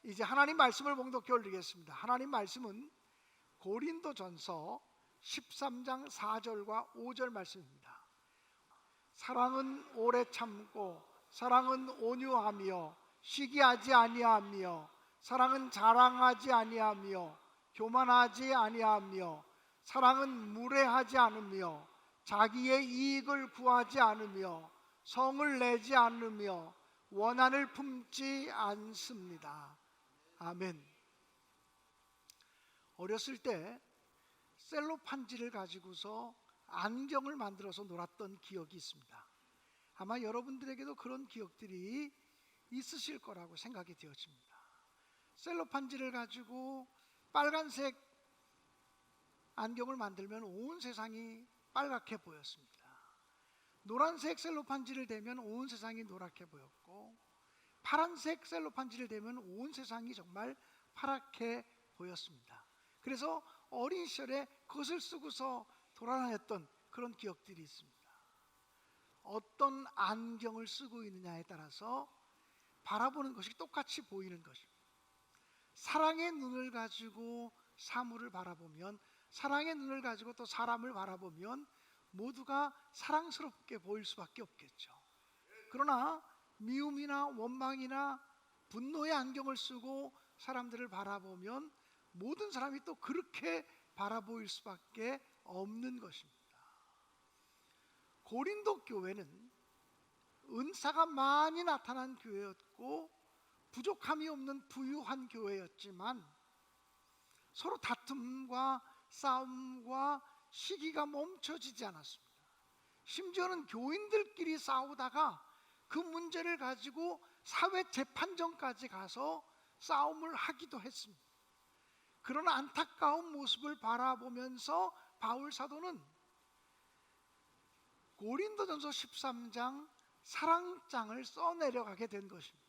이제 하나님 말씀을 봉독해 올리겠습니다. 하나님 말씀은 고린도전서 13장 4절과 5절 말씀입니다. 사랑은 오래 참고 사랑은 온유하며 시기하지 아니하며 사랑은 자랑하지 아니하며 교만하지 아니하며 사랑은 무례하지 않으며 자기의 이익을 구하지 않으며 성을 내지 않으며 원한을 품지 않습니다. 아멘. 어렸을 때 셀로판지를 가지고서 안경을 만들어서 놀았던 기억이 있습니다. 아마 여러분들에게도 그런 기억들이 있으실 거라고 생각이 되어집니다. 셀로판지를 가지고 빨간색 안경을 만들면 온 세상이 빨갛게 보였습니다. 노란색 셀로판지를 대면 온 세상이 노랗게 보였고, 파란색 셀로판지를 대면 온 세상이 정말 파랗게 보였습니다. 그래서 어린 시절에 그것을 쓰고서 돌아다녔던 그런 기억들이 있습니다. 어떤 안경을 쓰고 있느냐에 따라서 바라보는 것이 똑같이 보이는 것입니다. 사랑의 눈을 가지고 사물을 바라보면, 사랑의 눈을 가지고 또 사람을 바라보면 모두가 사랑스럽게 보일 수밖에 없겠죠. 그러나 미움이나 원망이나 분노의 안경을 쓰고 사람들을 바라보면 모든 사람이 또 그렇게 바라보일 수밖에 없는 것입니다. 고린도 교회는 은사가 많이 나타난 교회였고 부족함이 없는 부유한 교회였지만 서로 다툼과 싸움과 시기가 멈춰지지 않았습니다. 심지어는 교인들끼리 싸우다가 그 문제를 가지고 사회재판정까지 가서 싸움을 하기도 했습니다. 그런 안타까운 모습을 바라보면서 바울 사도는 고린도전서 13장 사랑장을 써내려가게 된 것입니다.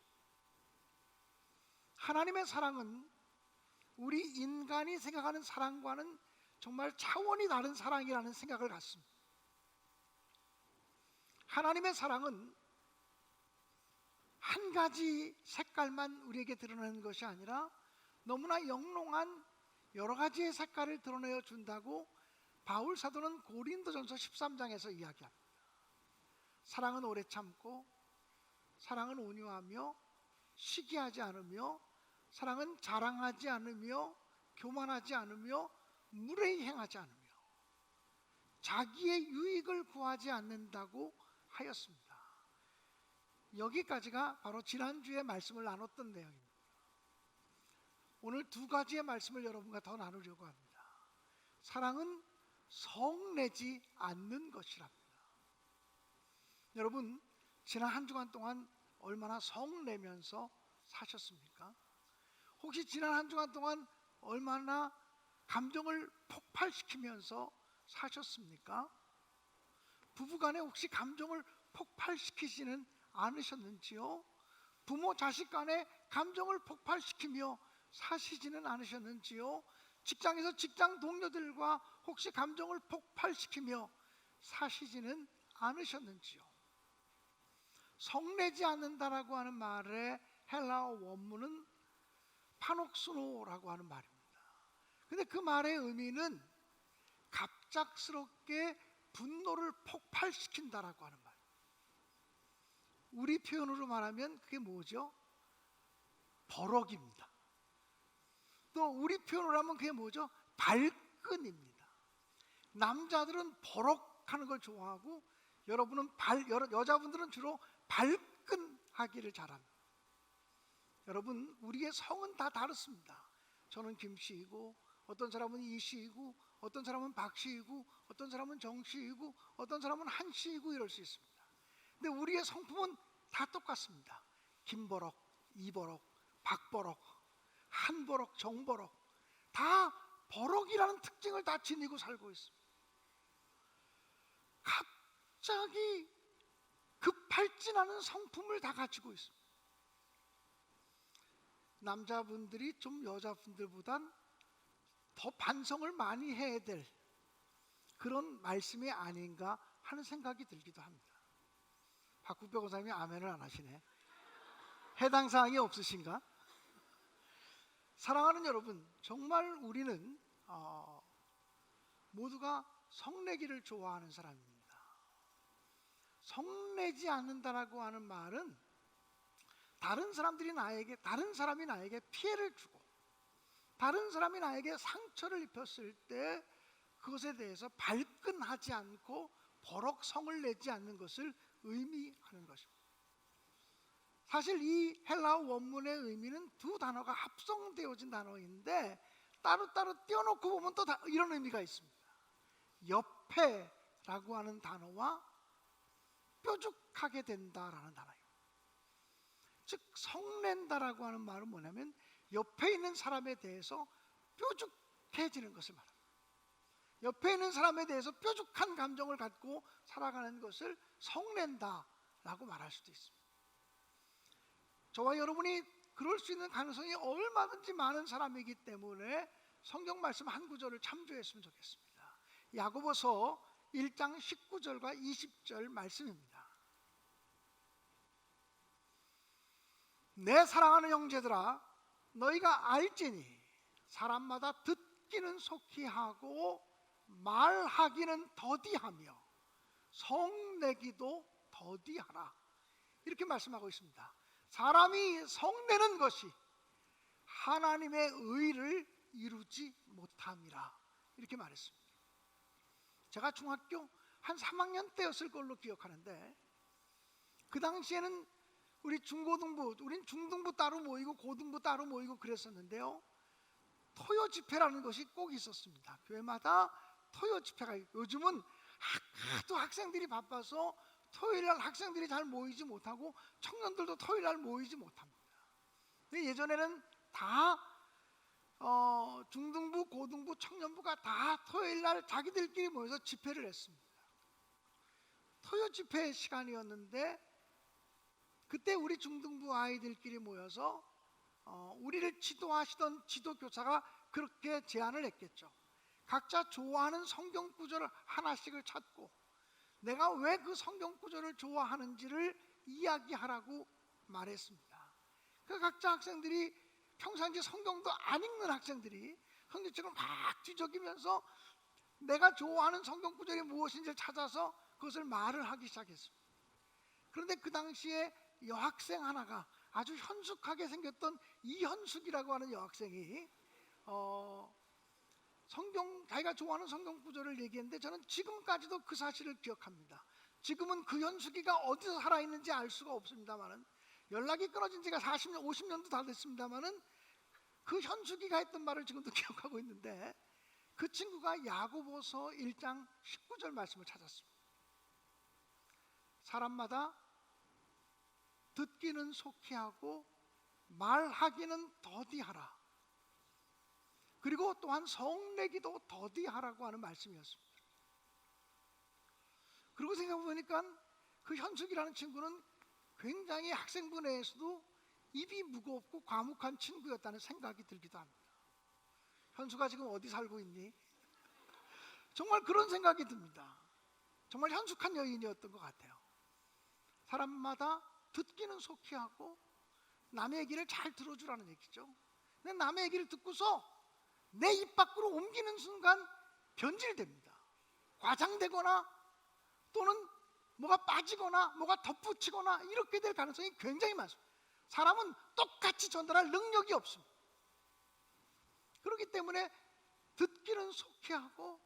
하나님의 사랑은 우리 인간이 생각하는 사랑과는 정말 차원이 다른 사랑이라는 생각을 갖습니다. 하나님의 사랑은 한 가지 색깔만 우리에게 드러내는 것이 아니라 너무나 영롱한 여러 가지의 색깔을 드러내어 준다고 바울 사도는 고린도전서 13장에서 이야기합니다. 사랑은 오래 참고 사랑은 온유하며 시기하지 않으며 사랑은 자랑하지 않으며 교만하지 않으며 무례히 행하지 않으며 자기의 유익을 구하지 않는다고 하였습니다. 여기까지가 바로 지난주에 말씀을 나눴던 내용입니다. 오늘 두 가지의 말씀을 여러분과 더 나누려고 합니다. 사랑은 성내지 않는 것이랍니다. 여러분, 지난 한 주간 동안 얼마나 성내면서 사셨습니까? 혹시 지난 한 주간 동안 얼마나 감정을 폭발시키면서 사셨습니까? 부부간에 혹시 감정을 폭발시키지는 않으셨는지요? 부모 자식 간에 감정을 폭발시키며 사시지는 않으셨는지요? 직장에서 직장 동료들과 혹시 감정을 폭발시키며 사시지는 않으셨는지요? 성내지 않는다라고 하는 말의 헬라어 원문은 파녹스노라고 하는 말입니다. 근데 그 말의 의미는 갑작스럽게 분노를 폭발시킨다라고 하는 말. 우리 표현으로 말하면 그게 뭐죠? 버럭입니다. 또 우리 표현으로 하면 그게 뭐죠? 발끈입니다. 남자들은 버럭하는 걸 좋아하고 여자분들은 주로 발끈하기를 잘합니다. 여러분, 우리의 성은 다 다릅니다. 저는 김씨이고 어떤 사람은 이씨이고 어떤 사람은 박씨이고 어떤 사람은 정씨이고 어떤 사람은 한씨이고 이럴 수 있습니다. 근데 우리의 성품은 다 똑같습니다. 김버럭, 이버럭, 박버럭, 한버럭, 정버럭, 다 버럭이라는 특징을 다 지니고 살고 있습니다. 갑자기 급발진하는 성품을 다 가지고 있습니다. 남자분들이 좀 여자분들보단 더 반성을 많이 해야 될 그런 말씀이 아닌가 하는 생각이 들기도 합니다. 박국배 권사님이 아멘을 안 하시네. 해당 사항이 없으신가? 사랑하는 여러분, 정말 우리는 모두가 성내기를 좋아하는 사람입니다. 성내지 않는다라고 하는 말은 다른 사람이 나에게 피해를 주고 다른 사람이 나에게 상처를 입혔을 때 그것에 대해서 발끈하지 않고 버럭 성을 내지 않는 것을 의미하는 것입니다. 사실 이 헬라어 원문의 의미는 두 단어가 합성되어진 단어인데 따로따로 떼어놓고 보면 또 이런 의미가 있습니다. 옆에라고 하는 단어와 뾰족하게 된다라는 단어예요. 즉 성낸다라고 하는 말은 뭐냐면 옆에 있는 사람에 대해서 뾰족해지는 것을 말합니다. 옆에 있는 사람에 대해서 뾰족한 감정을 갖고 살아가는 것을 성낸다라고 말할 수도 있습니다. 저와 여러분이 그럴 수 있는 가능성이 얼마든지 많은 사람이기 때문에 성경 말씀 한 구절을 참조했으면 좋겠습니다. 야고보서 1장 19절과 20절 말씀입니다. 내 사랑하는 형제들아, 너희가 알지니 사람마다 듣기는 속히 하고 말하기는 더디하며 성내기도 더디하라. 이렇게 말씀하고 있습니다. 사람이 성내는 것이 하나님의 의를 이루지 못함이라. 이렇게 말했습니다. 제가 중학교 한 3학년 때였을 걸로 기억하는데 그 당시에는 우린 중등부 따로 모이고 고등부 따로 모이고 그랬었는데요. 토요 집회라는 것이 꼭 있었습니다. 교회마다 토요 집회가 있고, 요즘은 하도 학생들이 바빠서 토요일날 학생들이 잘 모이지 못하고 청년들도 토요일날 모이지 못합니다. 근데 예전에는 다 중등부, 고등부, 청년부가 다 토요일날 자기들끼리 모여서 집회를 했습니다. 토요 집회 시간이었는데 그때 우리 중등부 아이들끼리 모여서 우리를 지도하시던 지도교사가 그렇게 제안을 했겠죠. 각자 좋아하는 성경 구절을 하나씩을 찾고 내가 왜 그 성경 구절을 좋아하는지를 이야기하라고 말했습니다. 그 각자 학생들이 평상시 성경도 안 읽는 학생들이 성경책을 막 뒤적이면서 내가 좋아하는 성경 구절이 무엇인지를 찾아서 그것을 말을 하기 시작했습니다. 그런데 그 당시에 여학생 하나가 아주 현숙하게 생겼던 이현숙이라고 하는 여학생이 자기가 좋아하는 성경 구절을 얘기했는데 저는 지금까지도 그 사실을 기억합니다. 지금은 그 현숙이가 어디서 살아있는지 알 수가 없습니다만은 연락이 끊어진 지가 40년, 50년도 다 됐습니다만은 그 현숙이가 했던 말을 지금도 기억하고 있는데 그 친구가 야고보서 1장 19절 말씀을 찾았습니다. 사람마다 듣기는 속히 하고 말하기는 더디하라. 그리고 또한 성내기도 더디하라고 하는 말씀이었습니다. 그리고 생각해보니까 그 현숙이라는 친구는 굉장히 학생부 내에서도 입이 무겁고 과묵한 친구였다는 생각이 들기도 합니다. 현수가 지금 어디 살고 있니? 정말 그런 생각이 듭니다. 정말 현숙한 여인이었던 것 같아요. 사람마다 듣기는 속히 하고 남의 얘기를 잘 들어주라는 얘기죠. 근데 남의 얘기를 듣고서 내 입 밖으로 옮기는 순간 변질됩니다. 과장되거나 또는 뭐가 빠지거나 뭐가 덧붙이거나 이렇게 될 가능성이 굉장히 많습니다. 사람은 똑같이 전달할 능력이 없습니다. 그렇기 때문에 듣기는 속히 하고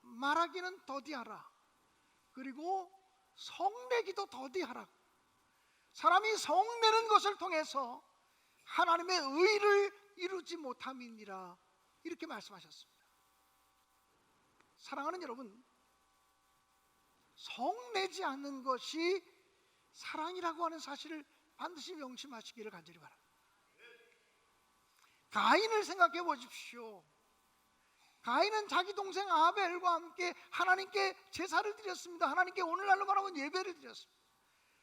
말하기는 더디하라. 그리고 성내기도 더디하라. 사람이 성내는 것을 통해서 하나님의 의를 이루지 못함이니라. 이렇게 말씀하셨습니다. 사랑하는 여러분, 성내지 않는 것이 사랑이라고 하는 사실을 반드시 명심하시기를 간절히 바랍니다. 가인을 생각해 보십시오. 가인은 자기 동생 아벨과 함께 하나님께 제사를 드렸습니다. 하나님께 오늘날로 말하면 예배를 드렸습니다.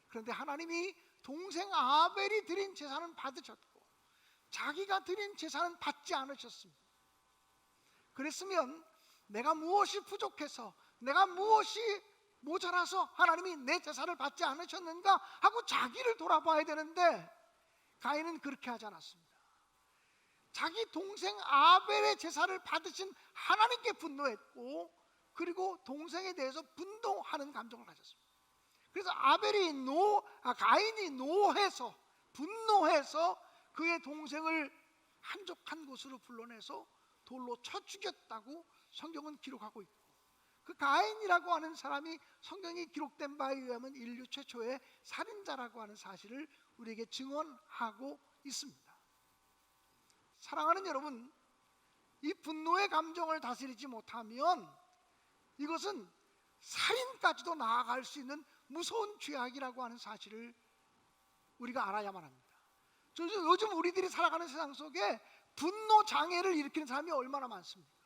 그런데 하나님이 동생 아벨이 드린 제사는 받으셨고 자기가 드린 제사는 받지 않으셨습니다. 그랬으면 내가 무엇이 부족해서 내가 무엇이 모자라서 하나님이 내 제사를 받지 않으셨는가 하고 자기를 돌아봐야 되는데 가인은 그렇게 하지 않았습니다. 자기 동생 아벨의 제사를 받으신 하나님께 분노했고, 그리고 동생에 대해서 분노하는 감정을 가졌습니다. 그래서 가인이 노해서 분노해서 그의 동생을 한적한 곳으로 불러내서 돌로 쳐 죽였다고 성경은 기록하고 있고, 그 가인이라고 하는 사람이 성경이 기록된 바에 의하면 인류 최초의 살인자라고 하는 사실을 우리에게 증언하고 있습니다. 사랑하는 여러분, 이 분노의 감정을 다스리지 못하면 이것은 살인까지도 나아갈 수 있는 무서운 죄악이라고 하는 사실을 우리가 알아야만 합니다. 요즘 우리들이 살아가는 세상 속에 분노 장애를 일으키는 사람이 얼마나 많습니까?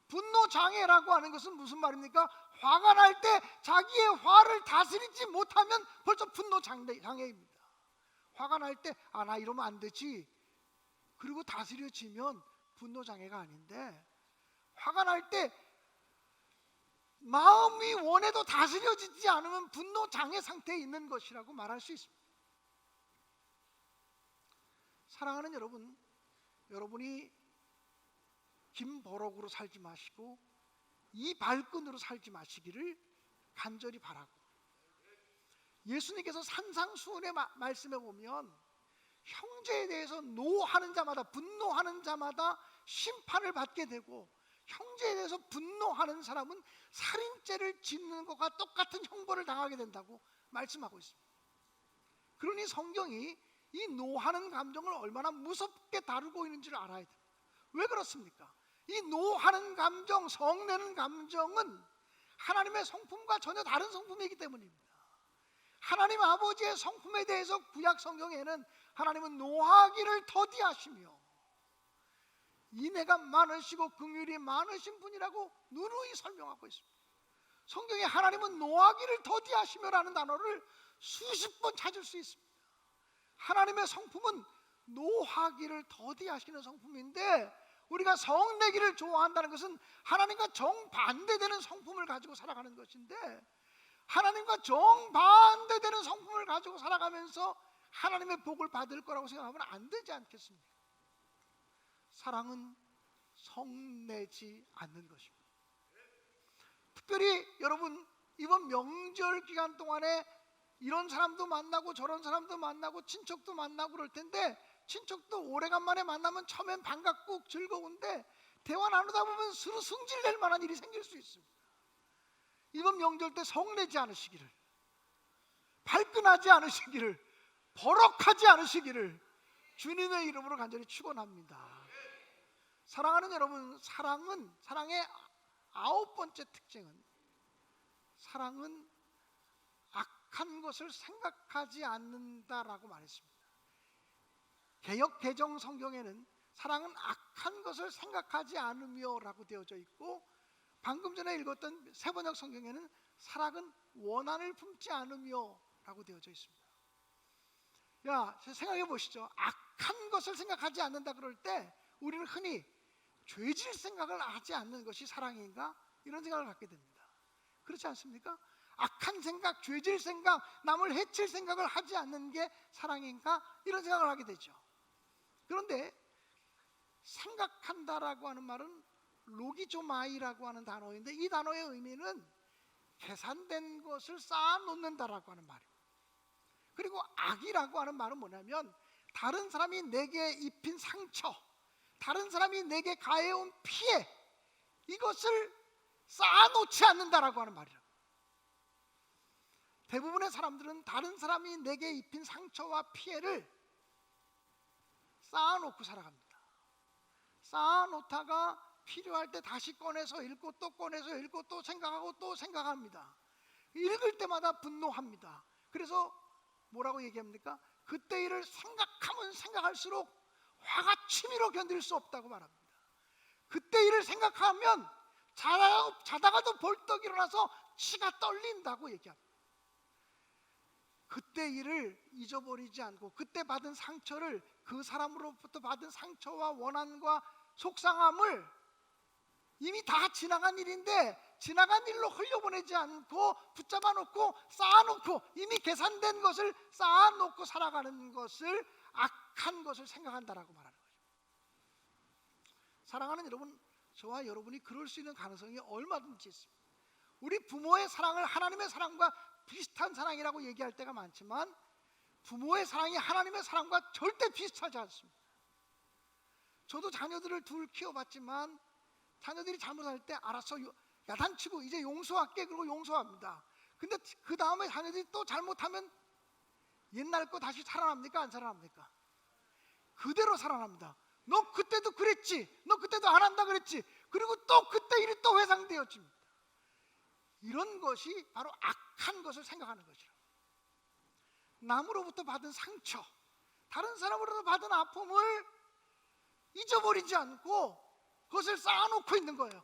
분노 장애라고 하는 것은 무슨 말입니까? 화가 날 때 자기의 화를 다스리지 못하면 벌써 분노 장애입니다. 화가 날 때 나 이러면 안 되지, 그리고 다스려지면 분노 장애가 아닌데, 화가 날 때 마음이 원해도 다스려지지 않으면 분노 장애 상태에 있는 것이라고 말할 수 있습니다. 사랑하는 여러분, 여러분이 김버럭으로 살지 마시고 이 발끈으로 살지 마시기를 간절히 바라고, 예수님께서 산상수훈의 말씀에 보면 형제에 대해서 노하는 자마다, 분노하는 자마다 심판을 받게 되고, 형제에 대해서 분노하는 사람은 살인죄를 짓는 것과 똑같은 형벌을 당하게 된다고 말씀하고 있습니다. 그러니 성경이 이 노하는 감정을 얼마나 무섭게 다루고 있는지를 알아야 됩니다. 왜 그렇습니까? 이 노하는 감정, 성내는 감정은 하나님의 성품과 전혀 다른 성품이기 때문입니다. 하나님 아버지의 성품에 대해서 구약 성경에는 하나님은 노하기를 더디하시며 인애가 많으시고 긍휼이 많으신 분이라고 누누이 설명하고 있습니다. 성경에 하나님은 노하기를 더디하시며라는 단어를 수십 번 찾을 수 있습니다. 하나님의 성품은 노하기를 더디하시는 성품인데, 우리가 성내기를 좋아한다는 것은 하나님과 정반대되는 성품을 가지고 살아가는 것인데, 하나님과 정반대되는 성품을 가지고 살아가면서 하나님의 복을 받을 거라고 생각하면 안 되지 않겠습니까? 사랑은 성내지 않는 것입니다. 특별히 여러분, 이번 명절 기간 동안에 이런 사람도 만나고 저런 사람도 만나고 친척도 만나고 그럴 텐데, 친척도 오래간만에 만나면 처음엔 반갑고 즐거운데 대화 나누다 보면 서로 승질낼 만한 일이 생길 수 있습니다. 이번 명절 때 성내지 않으시기를, 발끈하지 않으시기를, 버럭하지 않으시기를 주님의 이름으로 간절히 축원합니다. 사랑하는 여러분, 사랑의 9번째 특징은, 사랑은 악한 것을 생각하지 않는다라고 말했습니다. 개역 개정 성경에는 사랑은 악한 것을 생각하지 않으며 라고 되어져 있고, 방금 전에 읽었던 세번역 성경에는 사랑은 원한을 품지 않으며 라고 되어져 있습니다. 생각해 보시죠. 악한 것을 생각하지 않는다 그럴 때 우리는 흔히 죄질 생각을 하지 않는 것이 사랑인가? 이런 생각을 갖게 됩니다. 그렇지 않습니까? 악한 생각, 죄질 생각, 남을 해칠 생각을 하지 않는 게 사랑인가? 이런 생각을 하게 되죠. 그런데 생각한다라고 하는 말은 로기조마이라고 하는 단어인데, 이 단어의 의미는 계산된 것을 쌓아놓는다라고 하는 말입니다. 그리고 악이라고 하는 말은 뭐냐면, 다른 사람이 내게 입힌 상처, 다른 사람이 내게 가해온 피해, 이것을 쌓아놓지 않는다라고 하는 말이라고. 대부분의 사람들은 다른 사람이 내게 입힌 상처와 피해를 쌓아놓고 살아갑니다. 쌓아놓다가 필요할 때 다시 꺼내서 읽고 또 꺼내서 읽고 또 생각하고 또 생각합니다. 읽을 때마다 분노합니다. 그래서 뭐라고 얘기합니까? 그때 일을 생각하면 생각할수록 화가 치밀어 견딜 수 없다고 말합니다. 그때 일을 생각하면 자다가도 벌떡 일어나서 치가 떨린다고 얘기합니다. 그때 일을 잊어버리지 않고, 그때 받은 상처를, 그 사람으로부터 받은 상처와 원한과 속상함을, 이미 다 지나간 일인데 지나간 일로 흘려보내지 않고 붙잡아 놓고 쌓아놓고, 이미 계산된 것을 쌓아놓고 살아가는 것을 악한 것을 생각한다라고 말하는 거죠. 사랑하는 여러분, 저와 여러분이 그럴 수 있는 가능성이 얼마든지 있습니다. 우리 부모의 사랑을 하나님의 사랑과 비슷한 사랑이라고 얘기할 때가 많지만 부모의 사랑이 하나님의 사랑과 절대 비슷하지 않습니다. 저도 자녀들을 둘 키워봤지만 자녀들이 잘못할 때 알았어, 야단치고 이제 용서할게, 그러고 용서합니다. 근데 그 다음에 자녀들이 또 잘못하면 옛날 거 다시 살아납니까? 안 살아납니까? 그대로 살아납니다. 너 그때도 그랬지, 너 그때도 안 한다 그랬지, 그리고 또 그때 일이 또 회상되어집니다. 이런 것이 바로 악한 것을 생각하는 것이라. 남으로부터 받은 상처, 다른 사람으로부터 받은 아픔을 잊어버리지 않고 그것을 쌓아놓고 있는 거예요.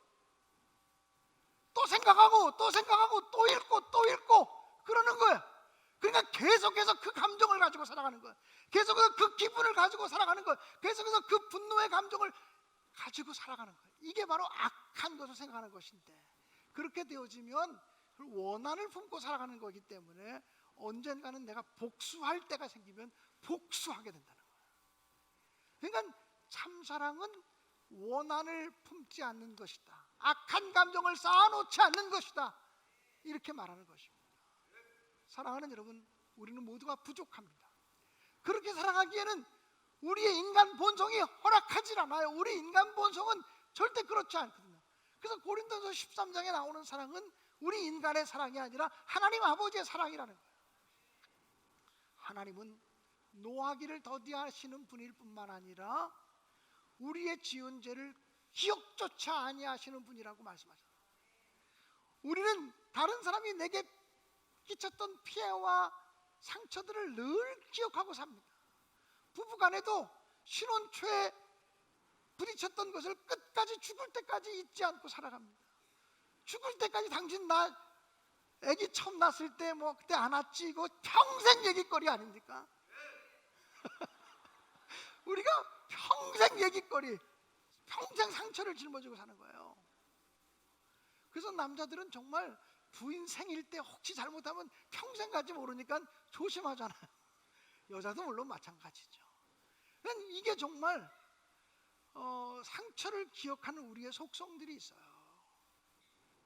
또 생각하고 또 생각하고 또 읽고 또 읽고 그러는 거예요. 그러니까 계속해서 그 감정을 가지고 살아가는 거예요. 계속해서 그 기분을 가지고 살아가는 거예요. 계속해서 그 분노의 감정을 가지고 살아가는 거예요. 이게 바로 악한 것을 생각하는 것인데, 그렇게 되어지면 원한을 품고 살아가는 거기 때문에 언젠가는 내가 복수할 때가 생기면 복수하게 된다는 거예요. 그러니까 참사랑은 원한을 품지 않는 것이다, 악한 감정을 쌓아놓지 않는 것이다, 이렇게 말하는 것입니다. 사랑하는 여러분, 우리는 모두가 부족합니다. 그렇게 살아가기에는 우리의 인간 본성이 허락하지 않아요. 우리 인간 본성은 절대 그렇지 않거든요. 그래서 고린도서 13장에 나오는 사랑은 우리 인간의 사랑이 아니라 하나님 아버지의 사랑이라는 거예요. 하나님은 노하기를 더디하시는 분일 뿐만 아니라 우리의 지은 죄를 기억조차 아니하시는 분이라고 말씀하셨어요. 우리는 다른 사람이 내게 끼쳤던 피해와 상처들을 늘 기억하고 삽니다. 부부간에도 신혼 초에 부딪혔던 것을 끝까지 죽을 때까지 잊지 않고 살아갑니다. 죽을 때까지 당신 나 아기 처음 낳았을 때 뭐 그때 안았지, 이거 평생 얘기거리 아닙니까? 우리가 평생 얘기거리, 평생 상처를 짊어지고 사는 거예요. 그래서 남자들은 정말 부인 생일 때 혹시 잘못하면 평생 가지 모르니까 조심하잖아요. 여자도 물론 마찬가지죠. 이게 정말 상처를 기억하는 우리의 속성들이 있어요.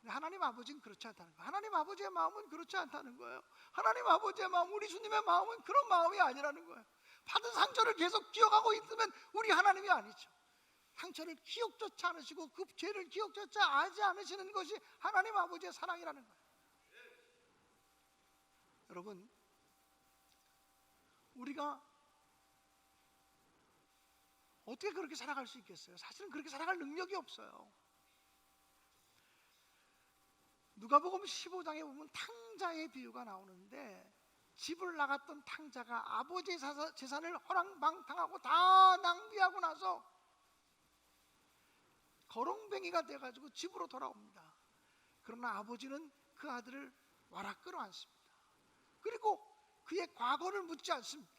하나님 아버지는 그렇지 않다는 거예요. 하나님 아버지의 마음은 그렇지 않다는 거예요. 하나님 아버지의 마음, 우리 주님의 마음은 그런 마음이 아니라는 거예요. 받은 상처를 계속 기억하고 있으면 우리 하나님이 아니죠. 상처를 기억조차 않으시고 그 죄를 기억조차 하지 않으시는 것이 하나님 아버지의 사랑이라는 거예요. 여러분, 우리가 어떻게 그렇게 살아갈 수 있겠어요? 사실은 그렇게 살아갈 능력이 없어요. 누가복음 15장에 보면 탕자의 비유가 나오는데, 집을 나갔던 탕자가 아버지의 재산을 허랑방탕하고 다 낭비하고 나서 거렁뱅이가 돼가지고 집으로 돌아옵니다. 그러나 아버지는 그 아들을 와라 끌어안습니다. 그리고 그의 과거를 묻지 않습니다.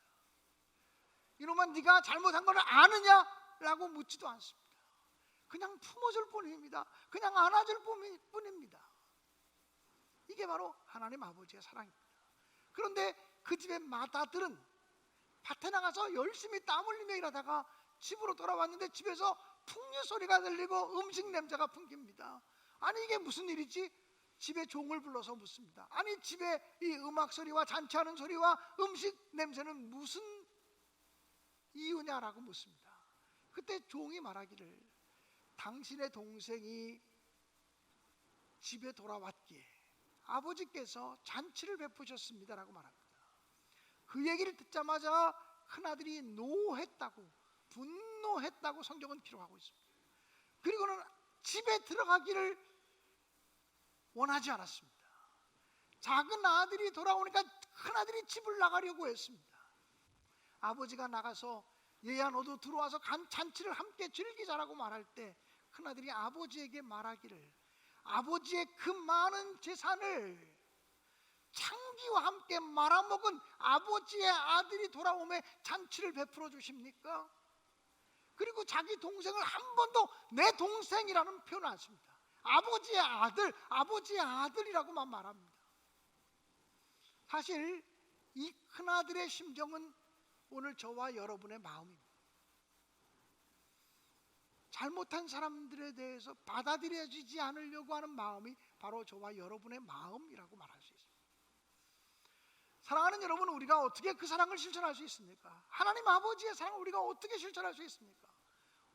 이놈아, 네가 잘못한 걸 아느냐? 라고 묻지도 않습니다. 그냥 품어줄 뿐입니다. 그냥 안아줄 뿐입니다. 이게 바로 하나님 아버지의 사랑입니다. 그런데 그 집의 마다들은 밭에 나가서 열심히 땀 흘리며 일하다가 집으로 돌아왔는데 집에서 풍류 소리가 들리고 음식 냄새가 풍깁니다. 아니, 이게 무슨 일이지? 집에 종을 불러서 묻습니다. 아니, 집에 이 음악 소리와 잔치하는 소리와 음식 냄새는 무슨 이유냐라고 묻습니다. 그때 종이 말하기를, 당신의 동생이 집에 돌아왔기에 아버지께서 잔치를 베푸셨습니다라고 말합니다. 그 얘기를 듣자마자 큰아들이 노했다고, 분노했다고 성경은 기록하고 있습니다. 그리고는 집에 들어가기를 원하지 않았습니다. 작은 아들이 돌아오니까 큰아들이 집을 나가려고 했습니다. 아버지가 나가서 얘야 너도 들어와서 잔치를 함께 즐기자라고 말할 때 큰아들이 아버지에게 말하기를, 아버지의 그 많은 재산을 창기와 함께 말아먹은 아버지의 아들이 돌아오며 잔치를 베풀어 주십니까? 그리고 자기 동생을 한 번도 내 동생이라는 표현을 안 씁니다. 아버지의 아들, 아버지의 아들이라고만 말합니다. 사실 이 큰아들의 심정은 오늘 저와 여러분의 마음입니다. 잘못한 사람들에 대해서 받아들여지지 않으려고 하는 마음이 바로 저와 여러분의 마음이라고 말할 수 있습니다. 사랑하는 여러분, 우리가 어떻게 그 사랑을 실천할 수 있습니까? 하나님 아버지의 사랑을 우리가 어떻게 실천할 수 있습니까?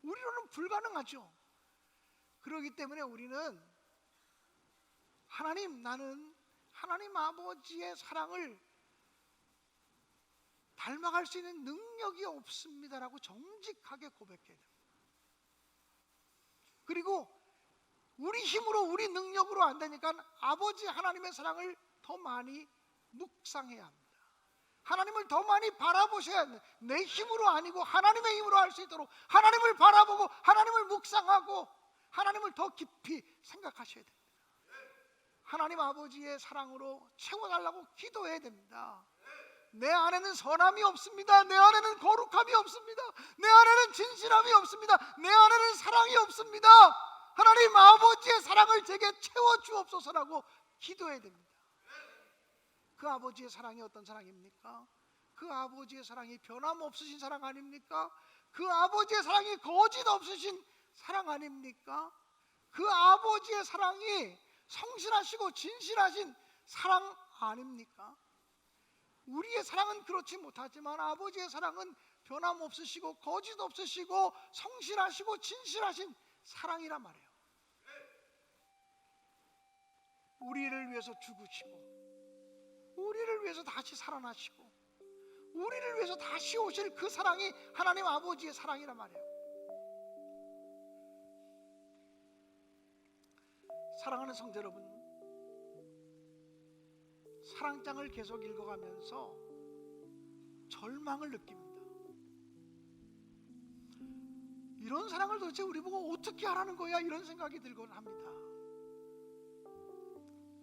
우리로는 불가능하죠. 그렇기 때문에 우리는 나는 하나님 아버지의 사랑을 닮아갈 수 있는 능력이 없습니다라고 정직하게 고백해야 됩니다. 그리고 우리 힘으로, 우리 능력으로 안 되니까 아버지 하나님의 사랑을 더 많이 묵상해야 합니다. 하나님을 더 많이 바라보셔야 합니다. 내 힘으로 아니고 하나님의 힘으로 할 수 있도록 하나님을 바라보고 하나님을 묵상하고 하나님을 더 깊이 생각하셔야 됩니다. 하나님 아버지의 사랑으로 채워달라고 기도해야 됩니다. 내 안에는 선함이 없습니다. 내 안에는 거룩함이 없습니다. 내 안에는 진실함이 없습니다. 내 안에는 사랑이 없습니다. 하나님 아버지의 사랑을 제게 채워주옵소서라고 기도해야 됩니다. 그 아버지의 사랑이 어떤 사랑입니까? 그 아버지의 사랑이 변함없으신 사랑 아닙니까? 그 아버지의 사랑이 거짓 없으신 사랑 아닙니까? 그 아버지의 사랑이 성실하시고 진실하신 사랑 아닙니까? 우리의 사랑은 그렇지 못하지만 아버지의 사랑은 변함없으시고 거짓 없으시고 성실하시고 진실하신 사랑이란 말이에요. 우리를 위해서 죽으시고 우리를 위해서 다시 살아나시고 우리를 위해서 다시 오실 그 사랑이 하나님 아버지의 사랑이란 말이에요. 사랑하는 성도 여러분, 사랑장을 계속 읽어가면서 절망을 느낍니다. 이런 사랑을 도대체 우리 보고 어떻게 하라는 거야? 이런 생각이 들곤 합니다.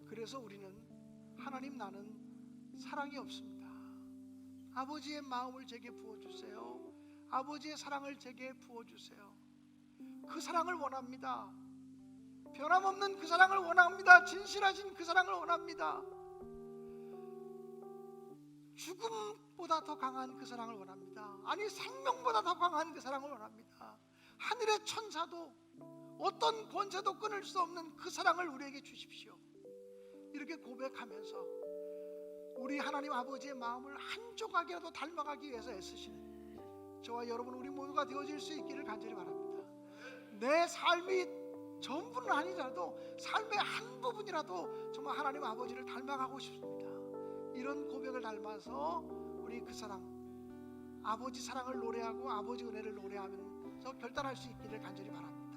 그래서 우리는 하나님, 나는 사랑이 없습니다. 아버지의 마음을 제게 부어주세요. 아버지의 사랑을 제게 부어주세요. 그 사랑을 원합니다. 변함없는 그 사랑을 원합니다. 진실하신 그 사랑을 원합니다. 죽음보다 더 강한 그 사랑을 원합니다. 아니, 생명보다 더 강한 그 사랑을 원합니다. 하늘의 천사도 어떤 권세도 끊을 수 없는 그 사랑을 우리에게 주십시오. 이렇게 고백하면서 우리 하나님 아버지의 마음을 한 조각이라도 닮아가기 위해서 애쓰시는 저와 여러분, 우리 모두가 되어질 수 있기를 간절히 바랍니다. 내 삶이 전부는 아니더라도 삶의 한 부분이라도 정말 하나님 아버지를 닮아가고 싶습니다. 이런 고백을 닮아서 우리 그 사랑, 아버지 사랑을 노래하고 아버지 은혜를 노래하면서 결단할 수 있기를 간절히 바랍니다.